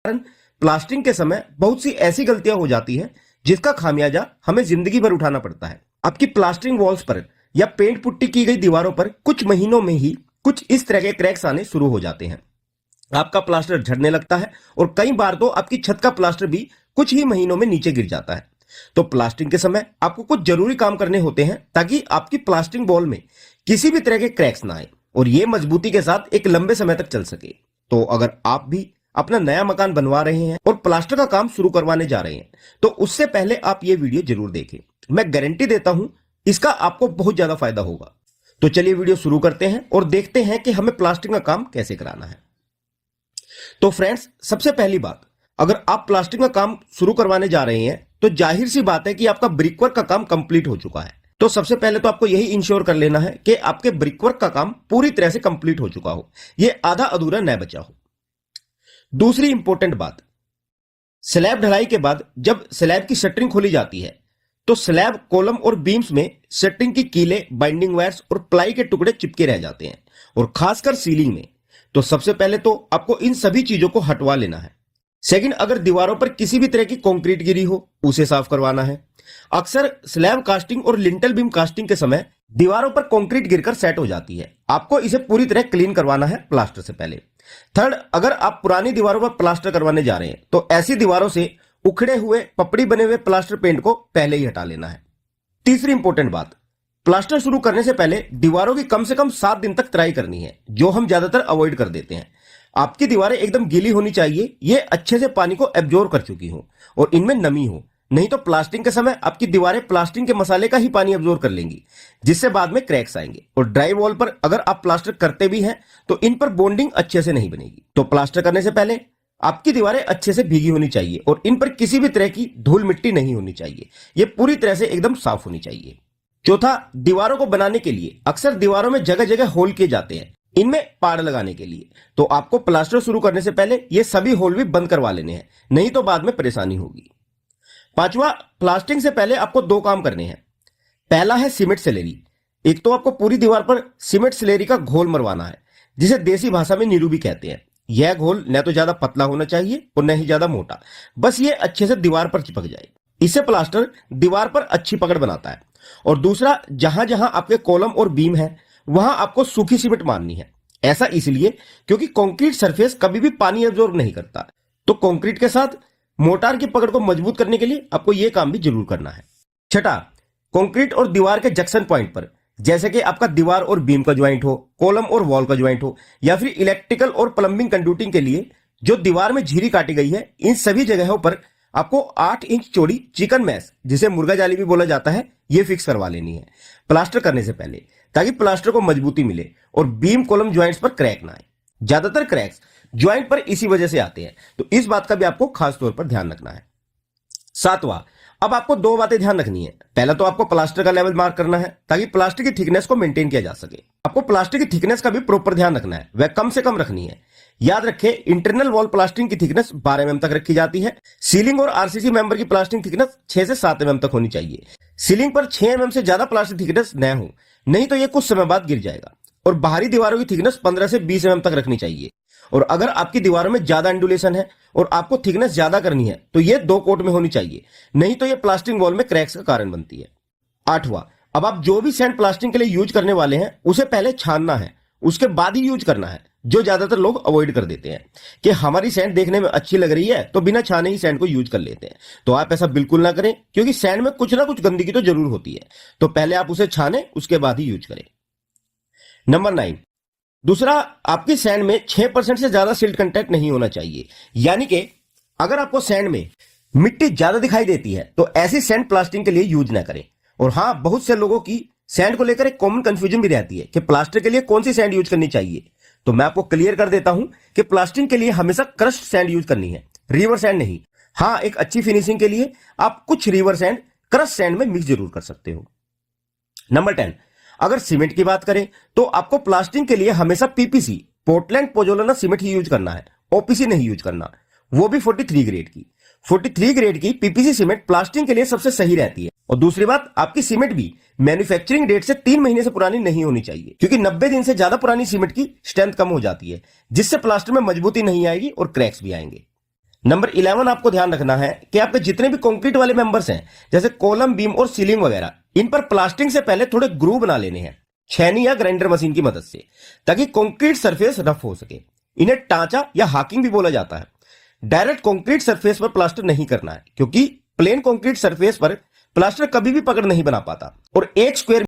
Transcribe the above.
कारण प्लास्टरिंग के समय बहुत सी ऐसी गलतियां हो जाती है जिसका खामियाजा हमें जिंदगी भर उठाना पड़ता है। आपकी प्लास्टरिंग वॉल्स पर या पेंट पुट्टी की गई दीवारों पर कुछ महीनों में ही कुछ इस तरह के क्रैक्स आने शुरू हो जाते हैं। आपका प्लास्टर झड़ने लगता है और कई बार तो आपकी छत का प्लास्टर भी कुछ ही महीनों में नीचे गिर जाता है। तो प्लास्टरिंग के समय आपको कुछ जरूरी काम करने होते हैं ताकि आपकी प्लास्टरिंग वॉल में किसी भी तरह के क्रैक्स ना आए और ये मजबूती के साथ एक लंबे समय तक चल सके। तो अगर आप भी अपना नया मकान बनवा रहे हैं और प्लास्टर का काम शुरू करवाने जा रहे हैं तो उससे पहले आप ये वीडियो जरूर देखें। मैं गारंटी देता हूं इसका आपको बहुत ज्यादा फायदा होगा। तो चलिए वीडियो शुरू करते हैं और देखते हैं कि हमें प्लास्टरिंग का काम कैसे कराना है। तो फ्रेंड्स, सबसे पहली बात, अगर आप प्लास्टरिंग का काम शुरू करवाने जा रहे हैं तो जाहिर सी बात है कि आपका ब्रिकवर्क का काम कंप्लीट हो चुका है। तो सबसे पहले तो आपको यही इंश्योर कर लेना है कि आपके ब्रिकवर्क का काम पूरी तरह से कंप्लीट हो चुका हो, यह आधा अधूरा न बचा हो। दूसरी इंपॉर्टेंट बात, स्लैब ढलाई के बाद जब स्लैब की शटरिंग खोली जाती है तो स्लैब कॉलम और बीम्स में शटरिंग की कीले, बाइंडिंग वायर्स और प्लाई के टुकड़े चिपके रह जाते हैं और खासकर सीलिंग में। तो सबसे पहले तो आपको इन सभी चीजों को हटवा लेना है। सेकंड, अगर दीवारों पर किसी भी तरह की कंक्रीट गिरी हो उसे साफ करवाना है। अक्सर स्लैब कास्टिंग और लिंटल बीम कास्टिंग के समय दीवारों पर कंक्रीट गिरकर सेट हो जाती है, आपको इसे पूरी तरह क्लीन करवाना है प्लास्टर से पहले। थर्ड, अगर आप पुरानी दीवारों पर प्लास्टर करवाने जा रहे हैं तो ऐसी दीवारों से उखड़े हुए पपड़ी बने हुए प्लास्टर पेंट को पहले ही हटा लेना है। तीसरी इंपॉर्टेंट बात, प्लास्टर शुरू करने से पहले दीवारों की कम से कम 7 दिन तक तराई करनी है, जो हम ज्यादातर अवॉइड कर देते हैं। आपकी दीवारें एकदम गीली होनी चाहिए, ये अच्छे से पानी को एब्जॉर्ब कर चुकी हो और इनमें नमी हो, नहीं तो प्लास्टरिंग के समय आपकी दीवारें प्लास्टरिंग के मसाले का ही पानी एब्जॉर्ब कर लेंगी, जिससे बाद में क्रैक्स आएंगे। और ड्राई वॉल पर अगर आप प्लास्टर करते भी हैं तो इन पर बॉन्डिंग अच्छे से नहीं बनेगी। तो प्लास्टर करने से पहले आपकी दीवारें अच्छे से भीगी होनी चाहिए और इन पर किसी भी तरह की धूल मिट्टी नहीं होनी चाहिए, ये पूरी तरह से एकदम साफ होनी चाहिए। चौथा, दीवारों को बनाने के लिए अक्सर दीवारों में जगह जगह होल किए जाते हैं, इनमें पाड़ लगाने के लिए। तो आपको प्लास्टर शुरू करने से पहले ये सभी होल भी बंद करवा लेने हैं, नहीं तो बाद में परेशानी होगी। पांचवा, प्लास्टरिंग से पहले आपको 2 काम करने हैं। पहला है सीमेंट स्लैरी। एक तो आपको पूरी दीवार पर सीमेंट स्लैरी का घोल मरवाना है, जिसे देसी भाषा में नीरू भी कहते हैं। यह घोल न तो ज्यादा पतला होना चाहिए और न ही ज्यादा मोटा, बस ये अच्छे से दीवार पर चिपक जाए। इससे प्लास्टर दीवार पर अच्छी पकड़ बनाता है। और दूसरा, जहां जहां आपके कॉलम और बीम है वहां आपको सूखी सीमेंट मारनी है। ऐसा इसलिए क्योंकि कंक्रीट सरफेस कभी भी पानी एब्जॉर्ब नहीं करता, तो कंक्रीट के साथ मोर्टार की पकड़ को मजबूत करने के लिए आपको यह काम भी जरूर करना है। छठा, कंक्रीट और दीवार के जंक्शन पॉइंट पर, जैसे कि आपका दीवार और बीम का ज्वाइंट हो, कॉलम और वॉल का ज्वाइंट हो, या फिर इलेक्ट्रिकल और प्लम्बिंग कंड्यूटिंग के लिए जो दीवार में झिरी काटी गई है, इन सभी जगहों पर आपको 8 इंच चौड़ी चिकन मैश, जिसे मुर्गा जाली भी बोला जाता है, यह फिक्स करवा लेनी है प्लास्टर करने से पहले, ताकि प्लास्टर को मजबूती मिले और बीम कॉलम ज्वाइंट्स पर क्रैक ना आए। ज्यादातर क्रैक्स ज्वाइंट पर इसी वजह से आते हैं, तो इस बात का भी आपको खास तौर पर ध्यान रखना है। सातवां, अब आपको 2 बातें ध्यान रखनी है। पहला तो आपको प्लास्टर का लेवल मार्क करना है ताकि प्लास्टर की थिकनेस को मेंटेन किया जा सके। आपको प्लास्टर की थिकनेस का भी प्रॉपर ध्यान रखना है, वह कम से कम रखनी है। याद रखें, इंटरनल वॉल प्लास्टरिंग की थिकनेस 12 mm तक रखी जाती है। सीलिंग और आरसीसी मेंबर की प्लास्टरिंग थिकनेस 6 से 7 mm तक होनी चाहिए। सीलिंग पर 6 mm से ज्यादा प्लास्टिक थिकनेस न हो, नहीं तो यह कुछ समय बाद गिर जाएगा। और बाहरी दीवारों की थिकनेस 15 से 20 mm तक रखनी चाहिए। और अगर आपकी दीवारों में ज्यादा एंडुलेशन है और आपको थिकनेस ज्यादा करनी है तो यह 2 कोट में होनी चाहिए, नहीं तो यह प्लास्टरिंग वॉल में क्रैक्स का कारण बनती है। आठवां, अब आप जो भी सैंड प्लास्टरिंग के लिए यूज करने वाले हैं उसे पहले छानना है, उसके बाद ही यूज करना है, जो ज्यादातर लोग अवॉइड कर देते हैं कि हमारी सैंड देखने में अच्छी लग रही है तो बिना छाने ही सैंड को यूज कर लेते हैं। तो आप ऐसा बिल्कुल ना करें, क्योंकि सैंड में कुछ ना कुछ गंदगी तो जरूर होती है, तो पहले आप उसे छाने उसके बाद ही यूज करें। नंबर 9, दूसरा, आपकी सैंड में 6% से ज्यादा सिल्ट कंटेंट नहीं होना चाहिए। यानी कि अगर आपको सैंड में मिट्टी ज्यादा दिखाई देती है तो ऐसी सैंड प्लास्टरिंग के लिए यूज ना करें। और हां, बहुत से लोगों की सैंड को लेकर एक कॉमन कंफ्यूजन भी रहती है कि प्लास्टर के लिए कौन सी सैंड यूज करनी चाहिए। तो मैं आपको क्लियर कर देता हूं कि प्लास्टरिंग के लिए हमेशा क्रश्ड सैंड यूज करनी है, रिवर सैंड नहीं। हां, एक अच्छी फिनिशिंग के लिए आप कुछ रिवर सैंड क्रश सैंड में मिक्स जरूर कर सकते हो। नंबर 10, अगर सीमेंट की बात करें तो आपको प्लास्टरिंग के लिए हमेशा पीपीसी, पोर्टलैंड पोजोलाना सीमेंट ही यूज करना है, ओपीसी नहीं यूज करना, वो भी 43 ग्रेड की। 43 ग्रेड की पीपीसी सीमेंट प्लास्टरिंग के लिए सबसे सही रहती है। और दूसरी बात, आपकी सीमेंट भी मैन्युफैक्चरिंग डेट से 3 महीने से पुरानी नहीं होनी चाहिए, क्योंकि 90 दिन से ज्यादा पुरानी सीमेंट की स्ट्रेंथ कम हो जाती है, जिससे प्लास्टर में मजबूती नहीं आएगी और क्रैक्स भी आएंगे। नंबर 11 आपको ध्यान रखना है कि आपके जितने भी कंक्रीट वाले मेंबर्स हैं, जैसे कॉलम, बीम और सीलिंग वगैरह, इन पर प्लास्टिंग से पहले थोड़े ग्रूव बना लेने हैं छेनी या ग्राइंडर मशीन की मदद से, ताकि कंक्रीट सरफेस रफ हो सके। इन्हें टांचा या हाकिंग भी बोला जाता है। डायरेक्ट कंक्रीट सरफेस पर प्लास्टर नहीं करना है, क्योंकि प्लेन कंक्रीट सरफेस पर प्लास्टर कभी भी पकड़ नहीं बना पाता और 1 स्क्वायर